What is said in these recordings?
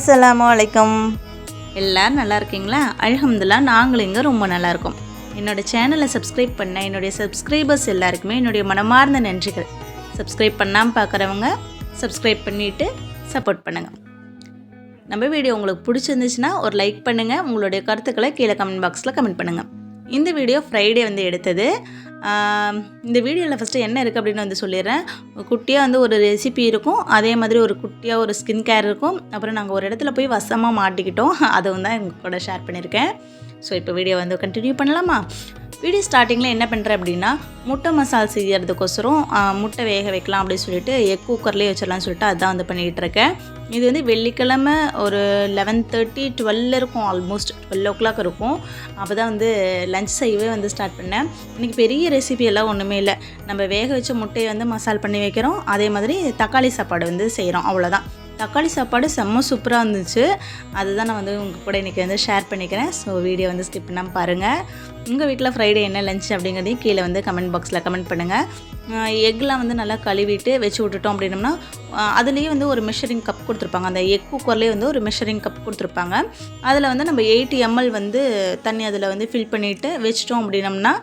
அஸ்ஸலாமு அலைக்கும். எல்லோரும் நல்லா இருக்கீங்களா? அல்ஹம்துலில்லாஹ் நாங்களும் இங்கே ரொம்ப நல்லா இருக்கோம். என்னோடய சேனலை சப்ஸ்கிரைப் பண்ண என்னுடைய சப்ஸ்கிரைபர்ஸ் எல்லாருக்குமே என்னுடைய மனமார்ந்த நன்றிகள். சப்ஸ்கிரைப் பண்ணாமல் பார்க்குறவங்க சப்ஸ்கிரைப் பண்ணிவிட்டு சப்போர்ட் பண்ணுங்கள். நம்ம வீடியோ உங்களுக்கு பிடிச்சிருந்துச்சுன்னா ஒரு லைக் பண்ணுங்கள். உங்களுடைய கருத்துக்களை கீழே கமெண்ட் பாக்ஸில் கமெண்ட் பண்ணுங்கள். இந்த வீடியோ ஃப்ரைடே எடுத்தது. இந்த வீடியோவில் ஃபஸ்ட்டு என்ன இருக்குது அப்படின்னு சொல்லிடுறேன். குட்டியாக ஒரு ரெசிபி இருக்கும், அதே மாதிரி ஒரு குட்டியாக ஒரு ஸ்கின் கேர் இருக்கும். அப்புறம் நாங்கள் ஒரு இடத்துல போய் வசமாக மாட்டிக்கிட்டோம், அதுவும் தான் எங்கள் கூட ஷேர் பண்ணியிருக்கேன். ஸோ இப்போ வீடியோ கண்டினியூ பண்ணலாமா? வீடியோ ஸ்டார்டிங்கில் என்ன பண்ணுறேன் அப்படின்னா, முட்டை மசால் செய்யறதுக்கோசரம் முட்டை வேக வைக்கலாம் அப்படின்னு சொல்லிட்டு எக் குக்கர்லேயே வச்சிடலாம்னு சொல்லிட்டு அதுதான் பண்ணிகிட்ருக்கேன். இது வெள்ளிக்கிழமை ஒரு 11:30 12 இருக்கும், ஆல்மோஸ்ட் 12 o'clock இருக்கும். அப்போ தான் லஞ்ச் செய்யவே ஸ்டார்ட் பண்ணேன். இன்றைக்கி பெரிய ரெசிபி எல்லாம் ஒன்றுமே இல்லை. நம்ம வேக வச்ச முட்டையை மசால் பண்ணி வைக்கிறோம், அதே மாதிரி தக்காளி சாப்பாடு செய்கிறோம், அவ்வளோதான். தக்காளி சாப்பாடு செம்ம சூப்பராக இருந்துச்சு. அதுதான் நான் உங்கள் கூட இன்றைக்கி ஷேர் பண்ணிக்கிறேன். ஸோ வீடியோ ஸ்கிப் பண்ணாமல் பாருங்கள். உங்கள் வீட்டில் ஃப்ரைடே என்ன லஞ்ச் அப்படிங்கிறதையும் கீழே கமெண்ட் பாக்ஸில் கமெண்ட் பண்ணுங்கள். எக்லாம் நல்லா கழுவிட்டு வச்சு விட்டுட்டோம் அப்படின்னம்னா, அதுலேயே ஒரு மெஷரிங் கப் கொடுத்துருப்பாங்க. அந்த எக் குக்கர்லேயே ஒரு மெஷரிங் கப் கொடுத்துருப்பாங்க. அதில் நம்ம 80 ml தண்ணி அதில் ஃபில் பண்ணிவிட்டு வச்சிட்டோம் அப்படின்னம்னா,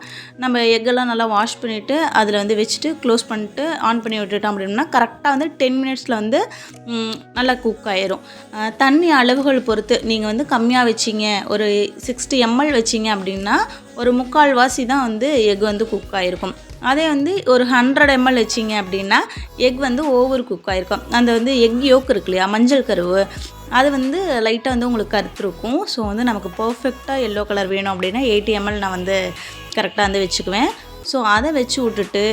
நம்ம எக்கெல்லாம் நல்லா வாஷ் பண்ணிவிட்டு அதில் வச்சுட்டு க்ளோஸ் பண்ணிட்டு ஆன் பண்ணி விட்டுட்டோம் அப்படின்னா கரெக்டாக 10 minutesல நல்லா குக் ஆயிரும். தண்ணி அளவுகள் பொறுத்து நீங்கள் கம்மியாக வச்சிங்க, ஒரு 60 ml வச்சிங்க அப்படின்னா ஒரு 3/4 வாசி தான் எக் குக் ஆகிருக்கும். அதே ஒரு 100 ml வச்சிங்க அப்படின்னா எக் ஓவர் குக் ஆகிருக்கும். அந்த எக் யோக் இருக்கு இல்லையா, மஞ்சள் கருவு, அது லைட்டாக உங்களுக்கு கருத்துருக்கும். ஸோ நமக்கு பர்ஃபெக்டாக எல்லோ கலர் வேணும் அப்படின்னா 80 ml நான் கரெக்டாக வச்சுக்குவேன். ஸோ அதை வச்சு விட்டுட்டு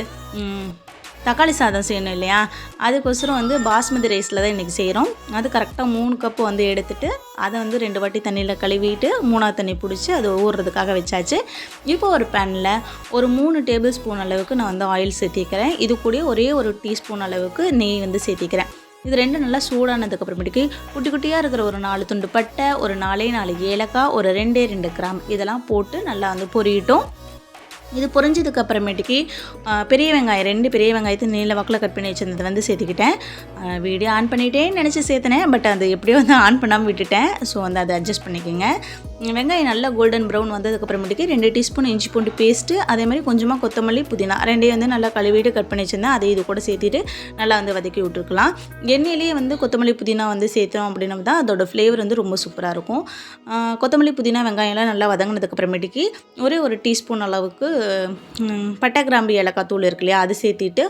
தக்காளி சாதம் செய்யணும் இல்லையா, அதுக்கோசரம் பாஸ்மதி ரைஸில் தான் இன்றைக்கி செய்கிறோம். அது கரெக்டாக 3 கப்பு எடுத்துகிட்டு அதை 2 வாட்டி தண்ணியில் கழுவிட்டு 3ஆவது தண்ணி பிடிச்சி அது ஊறுறதுக்காக வச்சாச்சு. இப்போ ஒரு பேனில் ஒரு 3 டேபிள் ஸ்பூன் அளவுக்கு நான் ஆயில் சேர்த்திக்கிறேன். இது கூட ஒரே ஒரு டீஸ்பூன் அளவுக்கு நெய் சேர்த்திக்கிறேன். இது 2 நல்லா சூடானதுக்கப்புறமேட்டுக்கு குட்டி குட்டியாக இருக்கிற ஒரு 4 துண்டு பட்டை, ஒரு 4 ஏலக்காய், ஒரு 2 கிராம்பு இதெல்லாம் போட்டு நல்லா பொரியிட்டோம். இது பொரிஞ்சதுக்கு அப்புறமேட்டுக்கு பெரிய வெங்காயம் 2 பெரிய வெங்காயத்தை நீல வாக்கில் கட் பண்ணி வச்சிருந்தது சேர்த்திக்கிட்டேன். வீடியோ ஆன் பண்ணிட்டேன்னு நினச்சி சேர்த்தினேன், பட் அது எப்படியோ ஆன் பண்ணாமல் விட்டுட்டேன். ஸோ அதை அட்ஜஸ்ட் பண்ணிக்கோங்க. வெங்காயம் நல்லா கோல்டன் ப்ரௌன் வந்ததுக்கப்புறமேட்டுக்கு 2 டீஸ்பூன் இஞ்சி பூண்டு பேஸ்ட்டு, அதே மாதிரி கொஞ்சமாக கொத்தமல்லி புதினா 2 நல்லா கழுவிட்டு கட் பண்ணி வச்சுருந்தேன். அதை இது கூட சேர்த்திட்டு நல்லா வதக்கி விட்டுருக்கலாம். எண்ணெயிலேயே கொத்தமல்லி புதினா சேர்த்தோம் அப்படின்னா தான் அதோட ஃப்ளேவர் ரொம்ப சூப்பராக இருக்கும். கொத்தமல்லி புதினா வெங்காயம்லாம் நல்லா வதங்கினதுக்கப்புறமேட்டுக்கு ஒரே ஒரு டீஸ்பூன் அளவுக்கு பட்டை கிராம்பு ஏலக்காய் தூள் இருக்கு இல்லையா, அது சேர்த்திட்டு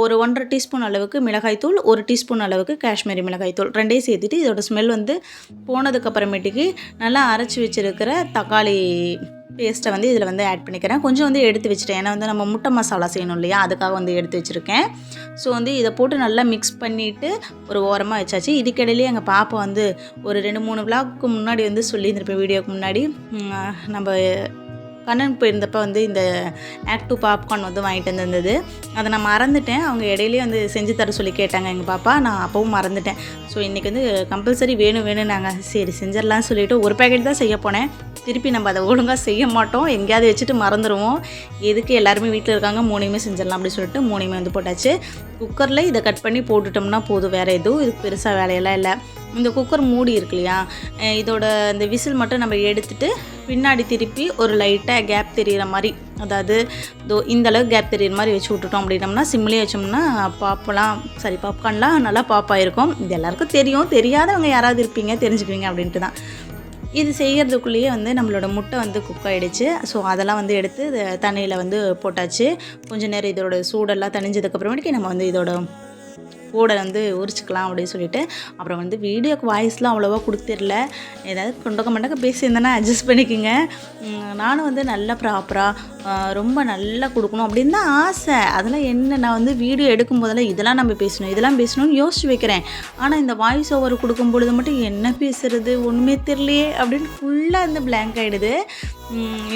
ஒரு 1.5 டீஸ்பூன் அளவுக்கு மிளகாய் தூள், 1 டீஸ்பூன் அளவுக்கு காஷ்மீரி மிளகாய் தூள் 2 சேர்த்திட்டு இதோட ஸ்மெல் போனதுக்கப்புறமேட்டுக்கு நல்லா அரைச்சி வச்சுருக்கிற தக்காளி பேஸ்ட்டை இதில் ஆட் பண்ணிக்கிறேன். கொஞ்சம் எடுத்து வச்சுட்டேன், ஏன்னா நம்ம முட்டை மசாலா செய்யணும் இல்லையா, அதுக்காக எடுத்து வச்சுருக்கேன். ஸோ இதை போட்டு நல்லா மிக்ஸ் பண்ணிவிட்டு ஒரு ஓரமாக வச்சாச்சு. இதுக்கிடையிலே எங்கள் பாப்பா ஒரு 2-3 விளாக்கு முன்னாடி சொல்லியிருந்திருப்பேன், வீடியோக்கு முன்னாடி நம்ம கண்ணன் போயிருந்தப்போ இந்த ஆக்ட் 2 பாப்கார்ன் வாங்கிட்டு வந்திருந்தது. அதை நான் மறந்துட்டேன். அவங்க இடையிலே செஞ்சு தர சொல்லி கேட்டாங்க எங்கள் பாப்பா, நான் அப்பவும் மறந்துட்டேன். ஸோ இன்றைக்கி கம்பல்சரி வேணும் நாங்கள் சரி செஞ்சிடலான்னு சொல்லிவிட்டு ஒரு பேக்கெட் தான் செய்ய போனேன். திருப்பி நம்ம அதை ஒழுங்காக செய்ய மாட்டோம், எங்கேயாவது வச்சுட்டு மறந்துடுவோம். எதுக்கு எல்லாருமே வீட்டில் இருக்காங்க, 3யுமே செஞ்சிடலாம் அப்படின்னு சொல்லிட்டு 3யுமே போட்டாச்சு. குக்கரில் இதை கட் பண்ணி போட்டுட்டோம்னா போதும், வேறு எதுவும் இதுக்கு பெருசாக வேலையெல்லாம் இல்லை. இந்த குக்கர் மூடி இருக்கு இல்லையா, இதோட இந்த விசில் மட்டும் நம்ம எடுத்துகிட்டு பின்னாடி திருப்பி ஒரு லைட்டாக கேப் தெரிகிற மாதிரி, அதாவது இந்தளவுக்கு கேப் தெரிகிற மாதிரி வச்சு விட்டுட்டோம் அப்படின்னம்னா சிம்லேயே வச்சோம்னா பாப்கார்ன்லாம் நல்லா பாப்பாயிருக்கும். இது எல்லாருக்கும் தெரியும், தெரியாதவங்க யாராவது இருப்பீங்க தெரிஞ்சுக்குவீங்க அப்படின்ட்டு தான். இது செய்கிறதுக்குள்ளேயே நம்மளோட முட்டை குக் ஆகிடுச்சு. ஸோ அதெல்லாம் எடுத்து தண்ணியில் போட்டாச்சு. கொஞ்சம் நேரம் இதோட சூடெல்லாம் தணிஞ்சதுக்கப்புறமேட்டுக்கு நம்ம இதோட கூட உரிச்சிக்கலாம் அப்படின்னு சொல்லிட்டு, அப்புறம் வீடியோக்கு வாய்ஸ்லாம் அவ்வளோவா கொடுத்துடல, ஏதாவது கொண்டக்க மண்டக்க பேசியிருந்தேன்னா அட்ஜஸ்ட் பண்ணிக்கோங்க. நானும் நல்லா ப்ராப்பராக ரொம்ப நல்லா கொடுக்கணும் அப்படின்னு தான் ஆசை. அதெல்லாம் என்ன, நான் வீடியோ எடுக்கும் போதெல்லாம் இதெல்லாம் நம்ம இதெல்லாம் பேசணும்னு யோசிச்சு வைக்கிறேன். ஆனால் இந்த வாய்ஸ் ஓவர் கொடுக்கும் பொழுது மட்டும் என்ன பேசுகிறது ஒன்றுமே தெரியலையே அப்படின்னு ஃபுல்லாக பிளாங்க் ஆகிடுது.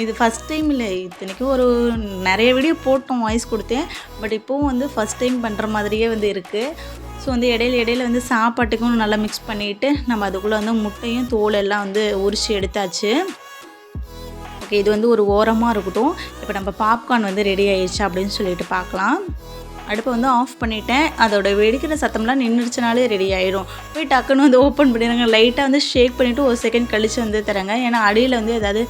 இது ஃபஸ்ட் டைம் இல்லை, இத்தனைக்கும் நிறைய வீடியோ போட்டோம், வாய்ஸ் கொடுத்தேன். பட் இப்போவும் ஃபஸ்ட் டைம் பண்ணுற மாதிரியே இருக்குது. ஸோ இடையில சாப்பாட்டுக்கும் நல்லா மிக்ஸ் பண்ணிவிட்டு நம்ம அதுக்குள்ளே முட்டையும் தோல் எல்லாம் உரித்து எடுத்தாச்சு. ஓகே, இது ஒரு ஓரமாக இருக்கட்டும். இப்போ நம்ம பாப்கார்ன் ரெடி ஆயிடுச்சு அப்படின்னு சொல்லிட்டு பார்க்கலாம். அடுப்பை வந்து ஆஃப் பண்ணிவிட்டேன். அதோட வெடிக்கிற சத்தம்லாம் நின்றுச்சுனாலே ரெடி ஆகிடும். போய் டக்குன்னு வந்து ஓப்பன் பண்ணிடுறாங்க. லைட்டாக வந்து ஷேக் பண்ணிவிட்டு ஒரு செகண்ட் கழித்து வந்து தராங்க. ஏன்னா அடியில் வந்து ஏதாவது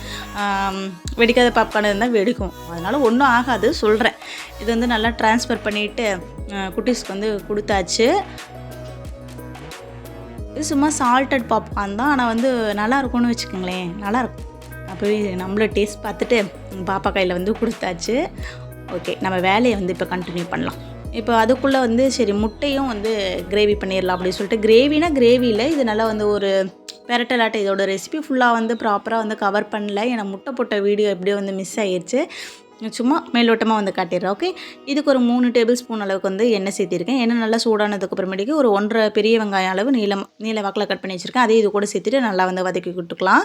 வெடிக்காத பாப்கார்ன் இருந்தால் வெடிக்கும். அதனால் ஒன்றும் ஆகாது சொல்கிறேன். இது வந்து நல்லா ட்ரான்ஸ்ஃபர் பண்ணிவிட்டு குட்டீஸ்க்கு வந்து கொடுத்தாச்சு. இது சும்மா சால்டட் பாப்கார்ன் தான். ஆனால் வந்து நல்லாயிருக்கும்னு வச்சுக்கோங்களேன், நல்லாயிருக்கும். அப்போவே நம்மளும் டேஸ்ட் பார்த்துட்டு பாப்பா கையில் வந்து கொடுத்தாச்சு. ஓகே, நம்ம வேலையை வந்து இப்போ கண்டினியூ பண்ணலாம். இப்போ அதுக்குள்ளே வந்து சரி முட்டையும் வந்து கிரேவி பண்ணிடலாம் அப்படின்னு சொல்லிட்டு, கிரேவினா கிரேவியில் இது நல்லா வந்து ஒரு பெரட்டலாட்ட இதோட ரெசிபி ஃபுல்லாக வந்து ப்ராப்பராக வந்து கவர் பண்ணல. ஏன்னா முட்டை போட்ட வீடியோ எப்படியோ வந்து மிஸ் ஆகிடுச்சு. சும்மா மேலோட்டமாக வந்து காட்டிடுறேன். ஓகே, இதுக்கு ஒரு 3 டேபிள் ஸ்பூன் அளவுக்கு வந்து எண்ணெய் சேர்த்திருக்கேன். எண்ணெய் நல்லா சூடானதுக்கு அப்புறமேட்டுக்கு ஒரு 1.5 பெரிய வெங்காயம் அளவு நீல வாக்கில் கட் பண்ணி வச்சுருக்கேன். அதே இது கூட சேர்த்துட்டு நல்லா வந்து வதக்கி விட்டுக்கலாம்.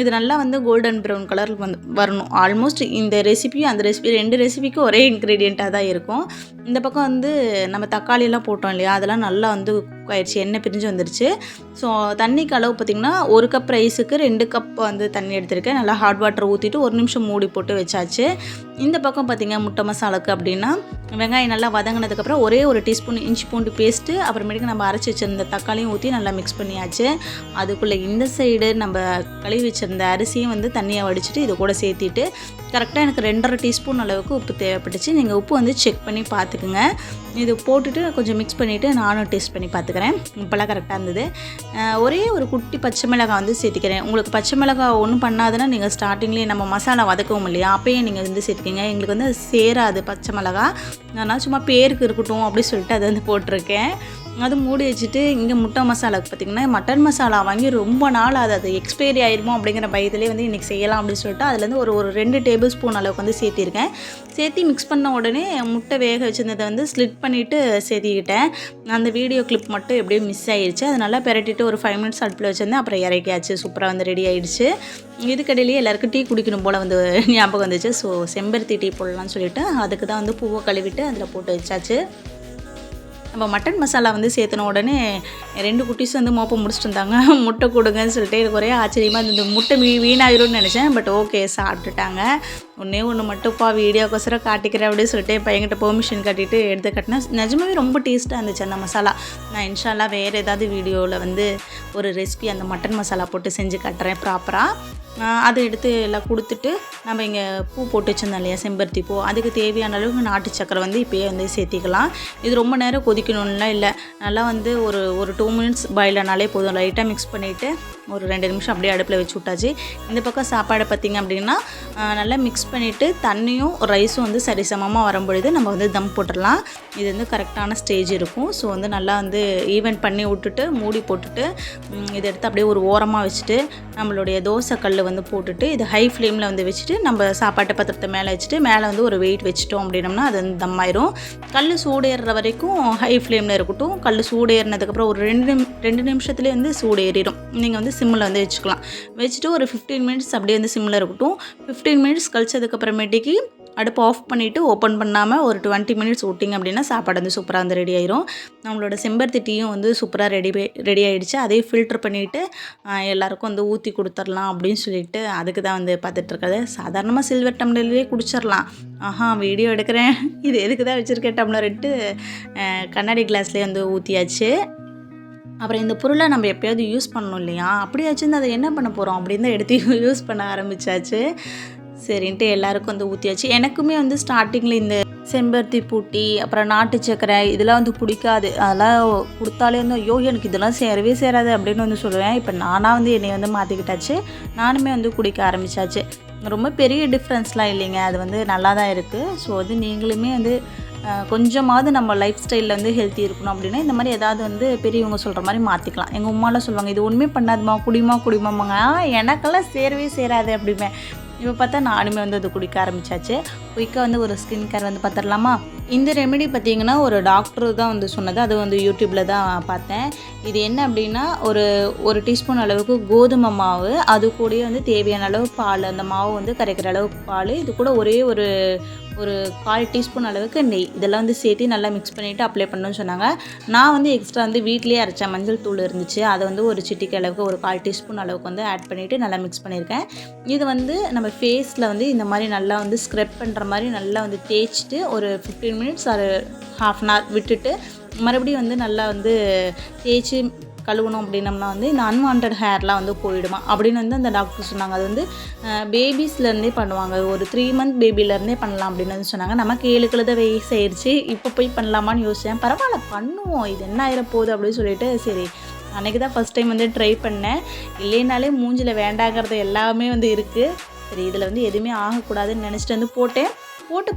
இது நல்லா வந்து கோல்டன் ப்ரௌன் கலர் வந்து வரணும். ஆல்மோஸ்ட் இந்த ரெசிபியும் அந்த ரெசிபி 2 ரெசிபிக்கும் ஒரே இன்க்ரீடியண்ட்டாக தான் இருக்கும். இந்த பக்கம் வந்து நம்ம தக்காளியெல்லாம் போட்டோம் இல்லையா, அதெல்லாம் நல்லா வந்து குக் ஆயிடுச்சு, எண்ணெய் பிரிஞ்சு வந்துருச்சு. ஸோ தண்ணிக்கு அளவு பார்த்திங்கன்னா 1 கப் ரைஸுக்கு 2 கப் வந்து தண்ணி எடுத்திருக்கேன். நல்லா ஹாட் வாட்டர் ஊற்றிட்டு 1 நிமிஷம் மூடி போட்டு வச்சாச்சு. இந்த பக்கம் பார்த்திங்க முட்டை மசாலாவுக்கு அப்படின்னா வெங்காயம் நல்லா வதங்கினதுக்கப்புறம் ஒரே ஒரு டீஸ்பூன் இஞ்சி பூண்டு பேஸ்ட்டு, அப்புறமேட்டுக்கு நம்ம அரைச்சி வச்சுருந்த தக்காளியும் ஊற்றி நல்லா மிக்ஸ் பண்ணியாச்சு. அதுக்குள்ளே இந்த சைடு நம்ம கழுவி வச்சுருந்த அரிசியும் வந்து தண்ணியை வடிச்சிட்டு இது கூட சேர்த்திட்டு கரெக்டாக எனக்கு 2.5 டீஸ்பூன் அளவுக்கு உப்பு தேவைப்பட்டுச்சு. நீங்கள் உப்பு வந்து செக் பண்ணி பார்த்துக்குங்க. இது போட்டுட்டு கொஞ்சம் மிக்ஸ் பண்ணிவிட்டு நானும் டேஸ்ட் பண்ணி பார்த்துக்கிறேன். இப்போலாம் கரெக்டாக இருந்தது. ஒரே ஒரு குட்டி பச்சை மிளகாய் வந்து சேர்த்திக்கிறேன். உங்களுக்கு பச்சை மிளகாய் ஒன்றும் பண்ணாதுன்னா நீங்கள் ஸ்டார்டிங்லேயே நம்ம மசாலா வதக்கவும் இல்லையா, அப்போயே நீங்கள் வந்து சேர்த்துக்கிங்க. எங்களுக்கு வந்து அது சேராது பச்சை மிளகாய். நான் சும்மா பேருக்கு இருக்கட்டும் அப்படின்னு சொல்லிட்டு அதை வந்து போட்டிருக்கேன். அது மூடி வச்சுட்டு இங்கே முட்டை மசாலாவுக்கு பார்த்திங்கன்னா மட்டன் மசாலா வாங்கி ரொம்ப நாள் அது எக்ஸ்பைரி ஆயிருமோ அப்படிங்கிற பயத்துலேயே வந்து இன்றைக்கி செய்யலாம் அப்படின்னு சொல்லிட்டு அதுலேருந்து ஒரு 2 டேபிள் ஸ்பூன் அளவுக்கு வந்து சேர்த்திருக்கேன். சேர்த்து மிக்ஸ் பண்ண உடனே முட்டை வேக வச்சுருந்ததை வந்து ஸ்லிட் பண்ணிவிட்டு சேர்த்திக்கிட்டேன். அந்த வீடியோ கிளிப் மட்டும் எப்படியும் மிஸ் ஆகிடுச்சு. அதை நல்லா பெரட்டிட்டு ஒரு 5 மினிட்ஸ் அடுப்பில் வச்சுருந்தேன். அப்புறம் இறக்கியாச்சு. சூப்பராக வந்து ரெடி ஆகிடுச்சு. இதுக்கடையிலேயே எல்லாருக்கும் டீ குடிக்கணும் போல் வந்து ஞாபகம் வந்துச்சு. ஸோ செம்பருத்தி டீ போடலான்னு சொல்லிவிட்டு அதுக்கு தான் வந்து பூவை கழுவிட்டு அதில் போட்டு வச்சாச்சு. நம்ம மட்டன் மசாலா வந்து சேர்த்துன உடனே 2 குட்டீஸ் வந்து மோப்ப முடிச்சுட்டு இருந்தாங்க. முட்டை கொடுங்கன்னு சொல்லிட்டு எனக்கு ஒரே ஆச்சரியமாக இந்த முட்டை வீணாகிரும்னு நினச்சேன். பட் ஓகே, சாப்பிட்டுட்டாங்க. ஒன்று மட்டும்ப்பா வீடியோக்கோசரம் காட்டிக்கிறேன் அப்படின்னு சொல்லிட்டு என் பையன்கிட்ட பெர்மிஷன் கட்டிட்டு எடுத்து கட்டினேன். நிஜமாவே ரொம்ப டேஸ்ட்டாக இருந்துச்சு அந்த மசாலா. நான் இன்ஷால்லா வேறு ஏதாவது வீடியோவில் வந்து ஒரு ரெசிபி அந்த மட்டன் மசாலா போட்டு செஞ்சு காட்டுறேன் ப்ராப்பராக. அதை எடுத்து எல்லாம் கொடுத்துட்டு நம்ம இங்கே பூ போட்டு வச்சுருந்தோம் இல்லையா, செம்பருத்தி பூ, அதுக்கு தேவையான அளவுக்கு நாட்டு சக்கரை வந்து இப்போயே வந்து சேர்த்திக்கலாம். இது ரொம்ப நேரம் கொதிக்கணும்லாம் இல்லை. நல்லா வந்து ஒரு 2 மினிட்ஸ் பாயில் ஆனாலே போதும். லைட்டாக மிக்ஸ் பண்ணிவிட்டு ஒரு 2 நிமிஷம் அப்படியே அடுப்பில் வச்சு விட்டாச்சு. இந்த பக்கம் சாப்பாடை பார்த்திங்க அப்படின்னா நல்லா மிக்ஸ் பண்ணிவிட்டு தண்ணியும் ரைஸும் வந்து சரிசமமாக வரும்பொழுது நம்ம வந்து தம் போட்டுடலாம். இது வந்து கரெக்டான ஸ்டேஜ் இருக்கும். ஸோ வந்து நல்லா வந்து ஈவென்ட் பண்ணி விட்டுட்டு மூடி போட்டுட்டு இதை எடுத்து அப்படியே ஒரு ஓரமாக வச்சுட்டு நம்மளுடைய தோசை கல் வந்து போட்டுட்டு இது ஹை ஃப்ளேமில் வந்து வச்சுட்டு நம்ம சாப்பாட்டு பாத்திரத்தை மேலே வச்சுட்டு மேலே வந்து ஒரு வெயிட் வச்சுட்டோம் அப்படின்னம்னா அது வந்து தம் ஆயிரும். கல் சூடேறுற வரைக்கும் ஹை ஃப்ளேமில் இருக்கட்டும். கல் சூடேறினதுக்கப்புறம் ஒரு 2 நிமிஷத்துலேயே வந்து சூடு ஏறிடும். நீங்கள் வந்து சிம்மில் வந்து வச்சுக்கலாம். வச்சுட்டு ஒரு 15 மினிட்ஸ் அப்படியே வந்து சிம்மில் இருக்கட்டும். 15 மினிட்ஸ் கழிச்சதுக்கப்புறமேட்டுக்கு அடுப்பு ஆஃப் பண்ணிவிட்டு ஓப்பன் பண்ணாமல் ஒரு 20 மினிட்ஸ் விட்டிங்க அப்படின்னா சாப்பாடு வந்து சூப்பராக வந்து ரெடி ஆயிரும். நம்மளோட செம்பருத்தி டீயும் வந்து சூப்பராக ரெடி ஆகிடுச்சு. அதையும் ஃபில்ட்ரு பண்ணிவிட்டு எல்லாேருக்கும் வந்து ஊற்றி கொடுத்துர்லாம் அப்படின்னு சொல்லிட்டு அதுக்கு தான் வந்து பார்த்துட்ருக்காது. சாதாரணமாக சில்வர் டம்ளர்லேயே குடிச்சிடலாம். வீடியோ எடுக்கிறேன், இது எதுக்கு தான் வச்சுருக்கேன் டம்ளர்ட்டு கண்ணாடி கிளாஸ்லேயே வந்து ஊற்றியாச்சு. அப்புறம் இந்த பொருளை நம்ம எப்போயாவது யூஸ் பண்ணணும் இல்லையா, அப்படியாச்சும் வந்து அதை என்ன பண்ண போகிறோம் அப்படின்னு தான் எடுத்து யூஸ் பண்ண ஆரம்பித்தாச்சு. சரின்ட்டு எல்லாருக்கும் வந்து ஊற்றியாச்சு. எனக்குமே வந்து ஸ்டார்டிங்கில் இந்த செம்பருத்தி பூட்டி அப்புறம் நாட்டு சக்கரை இதெல்லாம் வந்து பிடிக்காது. அதெல்லாம் கொடுத்தாலே வந்து ஐயோ எனக்கு இதெல்லாம் சேரவே சேராது அப்படின்னு வந்து சொல்லுவேன். இப்போ நானாக வந்து என்னை வந்து மாற்றிக்கிட்டாச்சு. நானுமே வந்து குடிக்க ஆரம்பித்தாச்சு. ரொம்ப பெரிய டிஃப்ரென்ஸ்லாம் இல்லைங்க, அது வந்து நல்லா தான் இருக்குது. ஸோ வந்து நீங்களுமே வந்து கொஞ்சமாவது நம்ம லைஃப் ஸ்டைலில் வந்து ஹெல்த்தி இருக்கணும் அப்படின்னா இந்த மாதிரி ஏதாவது வந்து பெரியவங்க சொல்கிற மாதிரி மாற்றிக்கலாம். எங்கள் உமாலாம் சொல்லுவாங்க, இது ஒன்றுமே பண்ணாதுமா குடிமாங்க. எனக்கெல்லாம் சேரவே சேராது அப்படிமே. இப்போ பார்த்தா நானுமே வந்து அது குடிக்க ஆரம்பித்தாச்சு. குயிக்காக வந்து ஒரு ஸ்கின் கேர் வந்து பார்த்துடலாமா. இந்த ரெமெடி பார்த்திங்கன்னா ஒரு டாக்டர் தான் வந்து சொன்னது. அது வந்து யூடியூப்பில் தான் பார்த்தேன். இது என்ன அப்படின்னா ஒரு டீஸ்பூன் அளவுக்கு கோதுமை மாவு, அது கூடயே வந்து தேவையான அளவு பால், அந்த மாவு வந்து கரைக்கிற அளவுக்கு பால், இது கூட ஒரே ஒரு 1/4 டீஸ்பூன் அளவுக்கு நெய், இதெல்லாம் வந்து சேர்த்து நல்லா மிக்ஸ் பண்ணிவிட்டு அப்ளை பண்ணணும்னு சொன்னாங்க. நான் வந்து எக்ஸ்ட்ரா வந்து வீட்லேயே அரைச்ச மஞ்சள் தூள் இருந்துச்சு, அதை வந்து ஒரு சிட்டிக்கு அளவுக்கு 1/4 டீஸ்பூன் அளவுக்கு வந்து ஆட் பண்ணிவிட்டு நல்லா மிக்ஸ் பண்ணியிருக்கேன். இது வந்து நம்ம ஃபேஸில் வந்து இந்த மாதிரி நல்லா வந்து ஸ்க்ரப் பண்ணுற மாதிரி நல்லா வந்து தேய்ச்சிட்டு ஒரு 15 மினிட்ஸ் ஒரு ½ அன் ஹவர் விட்டுட்டு மறுபடியும் வந்து நல்லா வந்து தேய்ச்சி கழுவணும் அப்படின்னம்னா வந்து இந்த அன்வான்ட் ஹேர்லாம் வந்து போயிடுமா அப்படின்னு வந்து அந்த டாக்டர் சொன்னாங்க. அது வந்து பேபிஸ்லேருந்தே பண்ணுவாங்க, ஒரு 3 மந்த் பேபிலேருந்தே பண்ணலாம் அப்படின்னு வந்து சொன்னாங்க. நமக்கு 7 கழுத வயசு ஆயிடுச்சு, இப்போ போய் பண்ணலாமான்னு யோசித்தேன். பரவாயில்ல பண்ணுவோம், இது என்ன ஆயிர போகுது அப்படின்னு சொல்லிட்டு சரி அன்றைக்கி தான் ஃபஸ்ட் டைம் வந்து ட்ரை பண்ணேன். இல்லைனாலே மூஞ்சில் வேண்டாங்கிறது எல்லாமே வந்து இருக்குது. சரி இதில் வந்து எதுவுமே ஆகக்கூடாதுன்னு நினச்சிட்டு வந்து போட்டு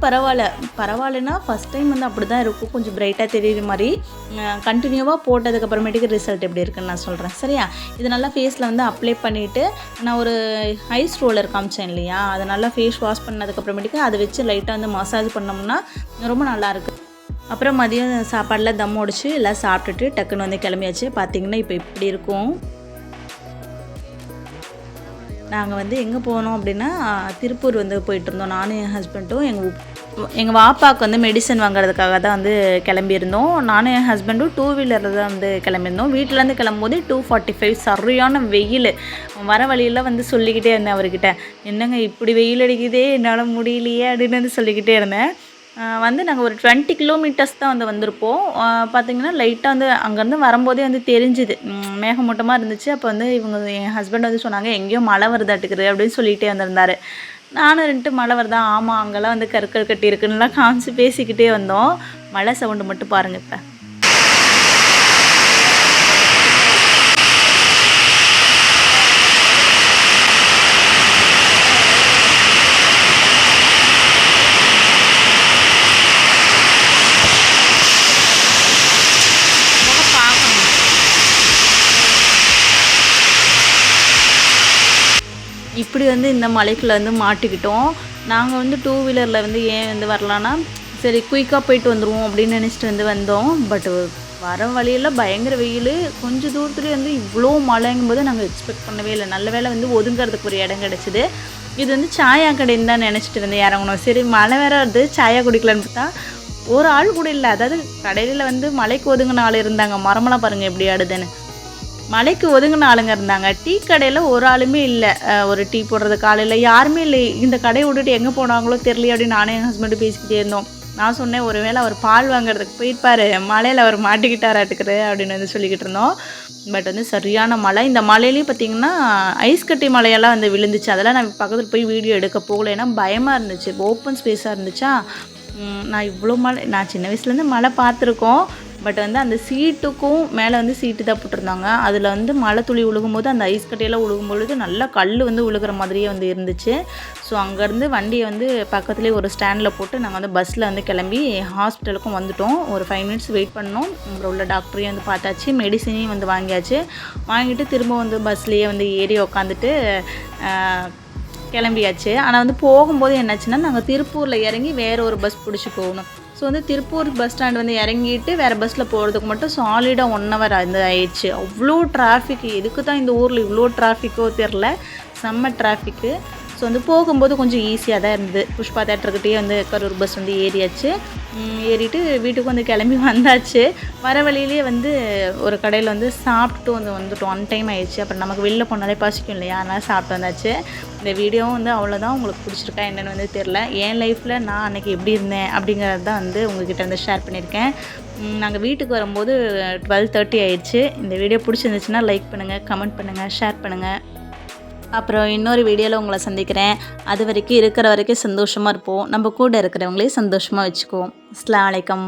பரவாயில்லனா ஃபஸ்ட் டைம் வந்து அப்படி தான் இருக்கும், கொஞ்சம் பிரைட்டாக தெரியுற மாதிரி. கண்டினியூவாக போட்டதுக்கப்புறமேட்டுக்கு ரிசல்ட் எப்படி இருக்குன்னு நான் சொல்கிறேன் சரியா. இது நல்லா ஃபேஸில் வந்து அப்ளை பண்ணிவிட்டு நான் ஒரு ஐஸ் ரோலர் காமிச்சேன் இல்லையா, அதை நல்லா ஃபேஸ் வாஷ் பண்ணதுக்கப்புறமேட்டுக்கு அதை வச்சு லைட்டாக வந்து மசாஜ் பண்ணோம்னா ரொம்ப நல்லாயிருக்கு. அப்புறம் மதியம் சாப்பாடில் தம் உடைச்சி எல்லாம் சாப்பிட்டுட்டு டக்குன்னு வந்து கிளம்பியாச்சு. பார்த்திங்கன்னா இப்போ இப்படி இருக்கும். நாங்கள் வந்து எங்கே போனோம் அப்படின்னா திருப்பூர் வந்து போயிட்டுருந்தோம். நானும் என் ஹஸ்பண்டும் எங்கள் வாப்பாவுக்கு வந்து மெடிசன் வாங்குறதுக்காக தான் வந்து கிளம்பியிருந்தோம். நானும் என் ஹஸ்பண்டும் 2 வீலரில் தான் வந்து கிளம்பியிருந்தோம். வீட்டிலேருந்து கிளம்பும்போது 2:45 சரியான வெயில். வர வழியில் வந்து சொல்லிக்கிட்டே இருந்தேன் அவர்கிட்ட, என்னங்க இப்படி வெயில் அடிக்குதே என்னால் முடியலையே அப்படின்னு வந்து சொல்லிக்கிட்டே இருந்தேன். வந்து நாங்கள் ஒரு 20 கிலோமீட்டர்ஸ் தான் வந்து வந்திருப்போம். பார்த்திங்கன்னா லைட்டாக வந்து அங்கேருந்து வரும்போதே வந்து தெரிஞ்சுது, மேகமூட்டமாக இருந்துச்சு. அப்போ வந்து என் ஹஸ்பண்ட் வந்து சொன்னாங்க, எங்கேயோ மழை வருதாட்டுக்குது அப்படின்னு சொல்லிகிட்டே வந்திருந்தார். நானும் 2 மழை வருதா, ஆமாம் அங்கெல்லாம் வந்து கற்கள் கட்டி இருக்குன்னுலாம் காமிச்சு பேசிக்கிட்டே வந்தோம். மழை சவுண்டு மட்டும் பாருங்கள் இப்போ. இப்படி வந்து இந்த மலைக்குள்ளே வந்து மாட்டிக்கிட்டோம். நாங்கள் வந்து 2 வீலரில் வந்து ஏன் வந்து வரலான்னா சரி குயிக்காக போயிட்டு வந்துடுவோம் அப்படின்னு நினச்சிட்டு வந்து வந்தோம். பட் வர வழியில் பயங்கர வெயில். கொஞ்சம் தூரத்துலேயே வந்து இவ்வளோ மழைங்கும்போது நாங்கள் எக்ஸ்பெக்ட் பண்ணவே இல்லை. நல்ல வேளை வந்து ஒதுங்கிறதுக்கு ஒரு இடம் கிடச்சிது. இது வந்து சாயா கடைன்னு தான் நினச்சிட்டு வந்து இறங்கணும். சரி மழை வேறு வருது, சாயா குடிக்கலான்னு பார்த்தா ஒரு ஆள் கூட இல்லை. அதாவது கடையில் வந்து மலைக்கு ஒதுங்கின ஆள் இருந்தாங்க. மரமெல்லாம் பாருங்கள் எப்படி ஆடுதுன்னு. மலைக்கு ஒதுங்கின ஆளுங்க இருந்தாங்க. டீ கடையில் ஒரு ஆளுமே இல்லை. ஒரு டீ போடுறது காலையில் யாருமே இல்லை. இந்த கடையை விட்டுட்டு எங்கே போனாங்களோ தெரியல அப்படின்னு நானே என் ஹஸ்பண்டு பேசிக்கிட்டே இருந்தோம். நான் சொன்னேன், ஒரு வேளை அவர் பால் வாங்குறதுக்கு போயிருப்பார், மலையில் அவர் மாட்டிக்கிட்டாராட்டுக்குது அப்படின்னு வந்து சொல்லிக்கிட்டு இருந்தோம். பட் வந்து சரியான மழை. இந்த மலையிலையும் பார்த்திங்கன்னா ஐஸ் கட்டி மலையெல்லாம் வந்து விழுந்துச்சு. அதெல்லாம் நான் பக்கத்தில் போய் வீடியோ எடுக்க போகல, ஏன்னா பயமாக இருந்துச்சு. இப்போ ஓப்பன் ஸ்பேஸாக இருந்துச்சா. நான் இவ்வளோ நான் சின்ன வயசுலேருந்து மழை பார்த்துருக்கோம். பட் வந்து அந்த சீட்டுக்கும் மேலே வந்து சீட்டு தான் போட்டிருந்தாங்க. அதில் வந்து மழை துளி விழுகும்போது அந்த ஐஸ் கட்டையெல்லாம் விழுகும்பொழுது நல்லா கல் வந்து விழுகிற மாதிரியே வந்து இருந்துச்சு. ஸோ அங்கேருந்து வண்டியை வந்து பக்கத்துலேயே ஒரு ஸ்டாண்டில் போட்டு நாங்கள் வந்து பஸ்ஸில் வந்து கிளம்பி ஹாஸ்பிட்டலுக்கும் வந்துவிட்டோம். ஒரு 5 மினிட்ஸ் வெயிட் பண்ணோம். அப்புறம் உள்ள டாக்டரையும் வந்து பார்த்தாச்சு, மெடிசனையும் வந்து வாங்கியாச்சு. வாங்கிட்டு திரும்ப வந்து பஸ்லேயே வந்து ஏறி உக்காந்துட்டு கிளம்பியாச்சு. ஆனால் வந்து போகும்போது என்னாச்சுன்னா நாங்கள் திருப்பூரில் இறங்கி வேறு ஒரு பஸ் பிடிச்சி போகணும். ஸோ வந்து திருப்பூர் பஸ் ஸ்டாண்ட் வந்து இறங்கிட்டு வேறு பஸ்ஸில் போகிறதுக்கு மட்டும் சாலிடாக 1 ஹவர் வந்து ஆயிடுச்சு. அவ்வளோ டிராஃபிக். எதுக்கு தான் இந்த ஊரில் இவ்வளோ டிராஃபிக்கோ தெரில, செம்ம டிராஃபிக்கு. ஸோ வந்து போகும்போது கொஞ்சம் ஈஸியாக தான் இருந்தது. புஷ்பா தேட்டர்கிட்டே வந்து கரூர் பஸ் வந்து ஏறியாச்சு. ஏறிட்டு வீட்டுக்கு வந்து கிளம்பி வந்தாச்சு. வர வழியிலே வந்து ஒரு கடையில் வந்து சாப்பிட்டு வந்துட்டோம். அன் டைம் ஆயிடுச்சு. அப்புறம் நமக்கு வெளில போனாலே பசிக்கும் இல்லையா, அதனால் சாப்பிட்டு வந்தாச்சு. இந்த வீடியோவும் வந்து அவ்வளோதான். உங்களுக்கு பிடிச்சிருக்கா என்னென்னு வந்து தெரில. என் லைஃப்பில் நான் அன்றைக்கி எப்படி இருந்தேன் அப்படிங்கிறது தான் வந்து உங்கள்கிட்ட வந்து ஷேர் பண்ணியிருக்கேன். நாங்கள் வீட்டுக்கு வரும்போது 12:30 ஆயிடுச்சு. இந்த வீடியோ பிடிச்சிருந்துச்சுன்னா லைக் பண்ணுங்கள், கமெண்ட் பண்ணுங்கள், ஷேர் பண்ணுங்கள். அப்புறம் இன்னொரு வீடியோவில் உங்களை சந்திக்கிறேன். அது வரைக்கும் இருக்கிற வரைக்கும் சந்தோஷமாக இருப்போம். நம்ம கூட இருக்கிறவங்களே சந்தோஷமாக வச்சுக்குவோம். அஸ்ஸலாமு அலைக்கும்.